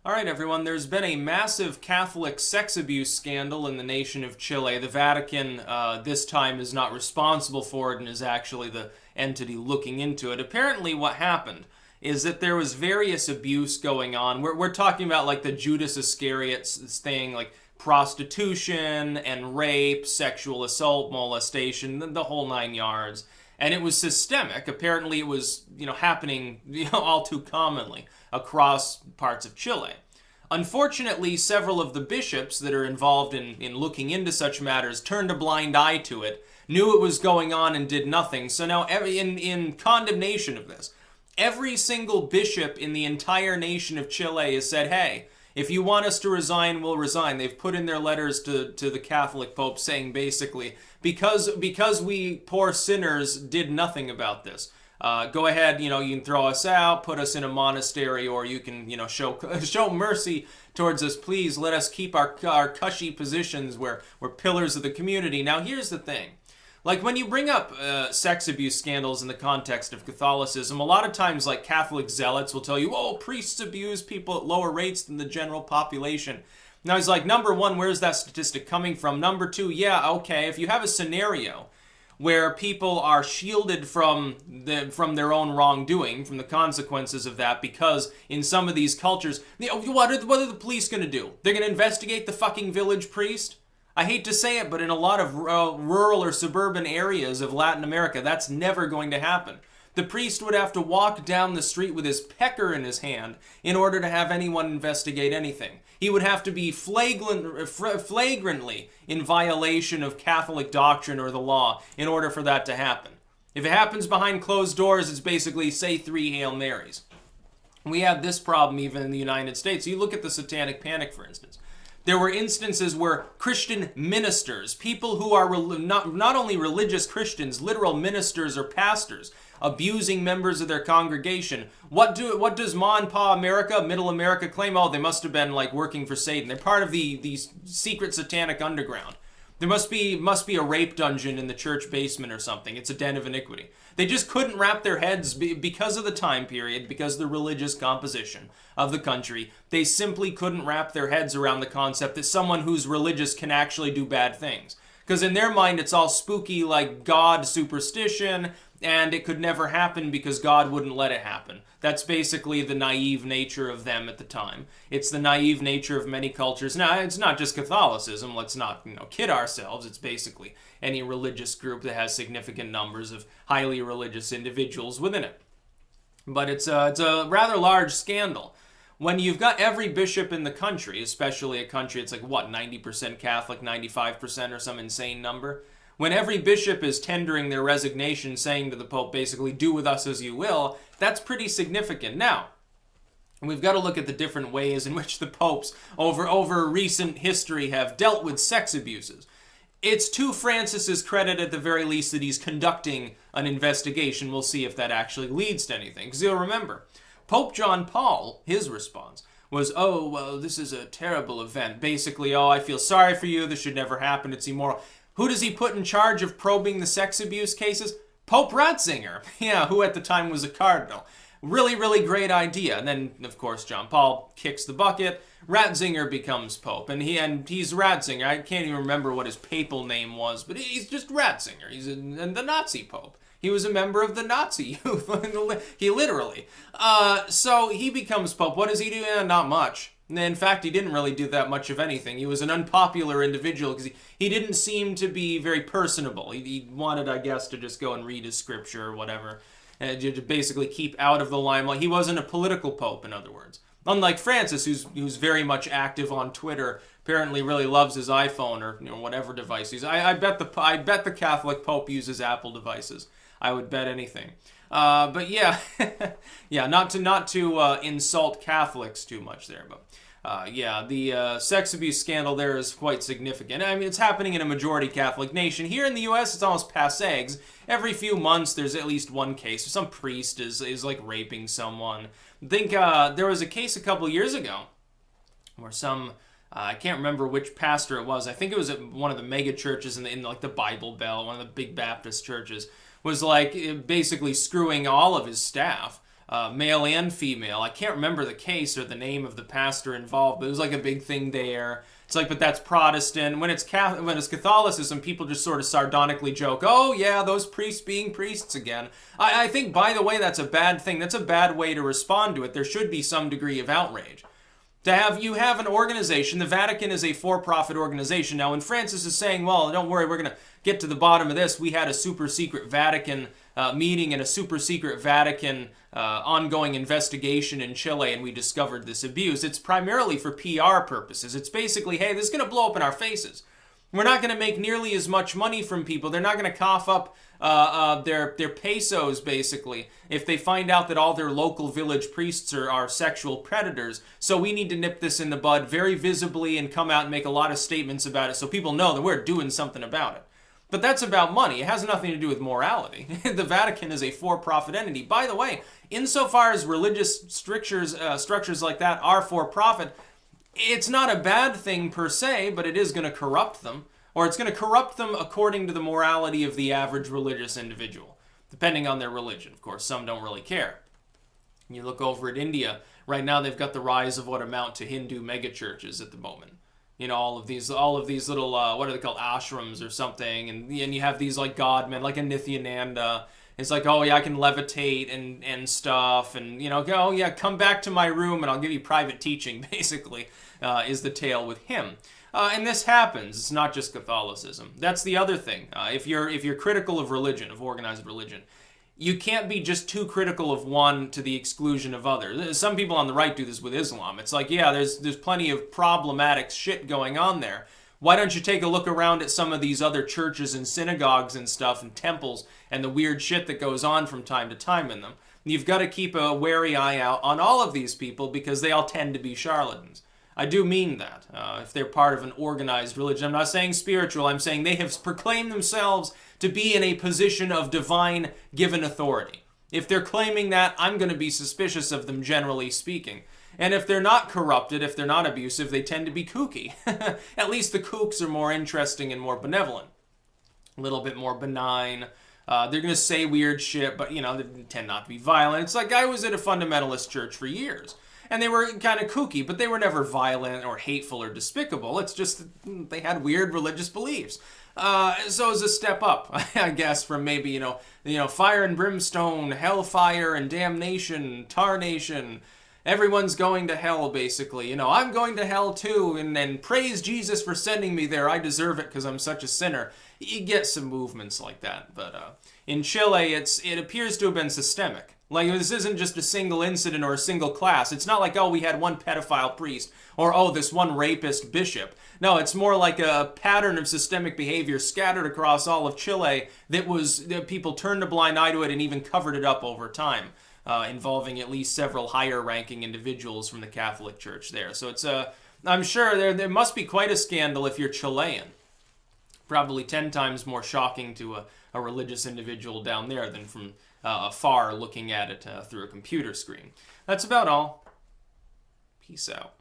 All right, everyone, there's been a massive Catholic sex abuse scandal in the nation of Chile. The Vatican, this time, is not responsible for it and is actually the entity looking into it. Apparently, what happened is that there was various abuse going on. We're talking about like the Judas Iscariot thing, like prostitution and rape, sexual assault, molestation, the whole nine yards. And it was systemic. Apparently, it was happening all too commonly across parts of Chile. Unfortunately, several of the bishops that are involved in looking into such matters turned a blind eye to it, knew it was going on, and did nothing. So now, in condemnation of this, every single bishop in the entire nation of Chile has said, hey, if you want us to resign, we'll resign. They've put in their letters to the Catholic Pope saying basically, because we poor sinners did nothing about this, go ahead, you can throw us out, put us in a monastery, or you can, show mercy towards us. Please let us keep our cushy positions where we're pillars of the community. Now, here's the thing. Like, when you bring up sex abuse scandals in the context of Catholicism, a lot of times, like, Catholic zealots will tell you, oh, priests abuse people at lower rates than the general population. Now, he's like, number one, where's that statistic coming from? Number two, yeah, okay, if you have a scenario where people are shielded from their own wrongdoing, from the consequences of that, because in some of these cultures, what are the police going to do? They're going to investigate the fucking village priest? I hate to say it, but in a lot of rural or suburban areas of Latin America, that's never going to happen. The priest would have to walk down the street with his pecker in his hand in order to have anyone investigate anything. He would have to be flagrantly in violation of Catholic doctrine or the law in order for that to happen. If it happens behind closed doors, it's basically say 3 Hail Marys. We have this problem even in the United States. You look at the Satanic Panic, for instance. There were instances where Christian ministers, people who are not only religious Christians, literal ministers or pastors, abusing members of their congregation. What does Ma and Pa America, Middle America claim? Oh, they must have been like working for Satan. They're part of the secret satanic underground. There must be a rape dungeon in the church basement or something. It's a den of iniquity. They just couldn't wrap their heads because of the time period, because of the religious composition of the country. They simply couldn't wrap their heads around the concept that someone who's religious can actually do bad things. Because in their mind, it's all spooky, like God superstition, and it could never happen because God wouldn't let it happen. That's basically the naive nature of them at the time. It's the naive nature of many cultures. Now, it's not just Catholicism. Let's not, kid ourselves. It's basically any religious group that has significant numbers of highly religious individuals within it. But it's a rather large scandal. When you've got every bishop in the country, especially a country it's like, 90% Catholic, 95% or some insane number, when every bishop is tendering their resignation, saying to the Pope, basically, do with us as you will, that's pretty significant. Now, we've got to look at the different ways in which the popes over recent history have dealt with sex abuses. It's to Francis's credit, at the very least, that he's conducting an investigation. We'll see if that actually leads to anything. Because you'll remember, Pope John Paul, his response was, oh, well, this is a terrible event. Basically, oh, I feel sorry for you. This should never happen. It's immoral. Who does he put in charge of probing the sex abuse cases? Pope Ratzinger, who at the time was a cardinal. Really, really great idea. And then, of course, John Paul kicks the bucket. Ratzinger becomes Pope, and he's Ratzinger. I can't even remember what his papal name was, but he's just Ratzinger. He's the Nazi Pope. He was a member of the Nazi youth. He literally. So he becomes Pope. What does he do? Not much. In fact, he didn't really do that much of anything. He was an unpopular individual because he didn't seem to be very personable. He wanted, I guess, to just go and read his scripture or whatever, and to basically keep out of the limelight. He wasn't a political pope, in other words. Unlike Francis, who's very much active on Twitter, apparently really loves his iPhone or whatever device he's. I bet the Catholic Pope uses Apple devices. I would bet anything. But yeah, yeah, not to insult Catholics too much there, but. The sex abuse scandal there is quite significant. I mean, it's happening in a majority Catholic nation. Here in the U.S., it's almost passé. Every few months, there's at least one case. Some priest is like raping someone. I think there was a case a couple years ago where I can't remember which pastor it was. I think it was at one of the mega churches in like the Bible Belt, one of the big Baptist churches, was like basically screwing all of his staff. male and female. I can't remember the case or the name of the pastor involved, but it was like a big thing there. It's like, but that's Protestant. When it's Catholicism, people just sort of sardonically joke, oh yeah, those priests being priests again. I think, by the way, that's a bad thing. That's a bad way to respond to it. There should be some degree of outrage. You have an organization, the Vatican is a for-profit organization. Now, when Francis is saying, well, don't worry, we're going to get to the bottom of this, we had a super secret Vatican meeting and a super secret Vatican ongoing investigation in Chile, and we discovered this abuse. It's primarily for PR purposes. It's basically, hey, this is going to blow up in our faces. We're not going to make nearly as much money from people. They're not going to cough up their pesos, basically, if they find out that all their local village priests are sexual predators. So we need to nip this in the bud very visibly and come out and make a lot of statements about it so people know that we're doing something about it. But that's about money. It has nothing to do with morality. The Vatican is a for-profit entity. By the way, insofar as religious structures like that are for-profit, it's not a bad thing per se, but it is going to corrupt them. Or it's going to corrupt them according to the morality of the average religious individual, depending on their religion. Of course, some don't really care. You look over at India, right now they've got the rise of what amount to Hindu megachurches at the moment. You know, all of these little, what are they called, ashrams or something, and you have these like godmen, like a Nithyananda. It's like, oh yeah, I can levitate and stuff, and oh yeah, come back to my room and I'll give you private teaching, basically, is the tale with him. And this happens. It's not just Catholicism. That's the other thing. If you're critical of religion, of organized religion, you can't be just too critical of one to the exclusion of others. Some people on the right do this with Islam. It's like, yeah, there's plenty of problematic shit going on there. Why don't you take a look around at some of these other churches and synagogues and stuff and temples and the weird shit that goes on from time to time in them? You've got to keep a wary eye out on all of these people because they all tend to be charlatans. I do mean that, if they're part of an organized religion. I'm not saying spiritual, I'm saying they have proclaimed themselves to be in a position of divine given authority. If they're claiming that, I'm going to be suspicious of them, generally speaking. And if they're not corrupted, if they're not abusive, they tend to be kooky. At least the kooks are more interesting and more benevolent. A little bit more benign. They're going to say weird shit, but, they tend not to be violent. It's like I was at a fundamentalist church for years. And they were kind of kooky, but they were never violent or hateful or despicable. It's just that they had weird religious beliefs. So it's a step up, I guess, from maybe, fire and brimstone, hellfire and damnation, tarnation. Everyone's going to hell, basically. I'm going to hell too, and praise Jesus for sending me there. I deserve it because I'm such a sinner. You get some movements like that. But in Chile, it appears to have been systemic. Like, this isn't just a single incident or a single class. It's not like, oh, we had one pedophile priest, or, oh, this one rapist bishop. No, it's more like a pattern of systemic behavior scattered across all of Chile that people turned a blind eye to it and even covered it up over time, involving at least several higher-ranking individuals from the Catholic Church there. So it's I'm sure there must be quite a scandal if you're Chilean. Probably 10 times more shocking to a religious individual down there than from afar looking at it through a computer screen. That's about all. Peace out.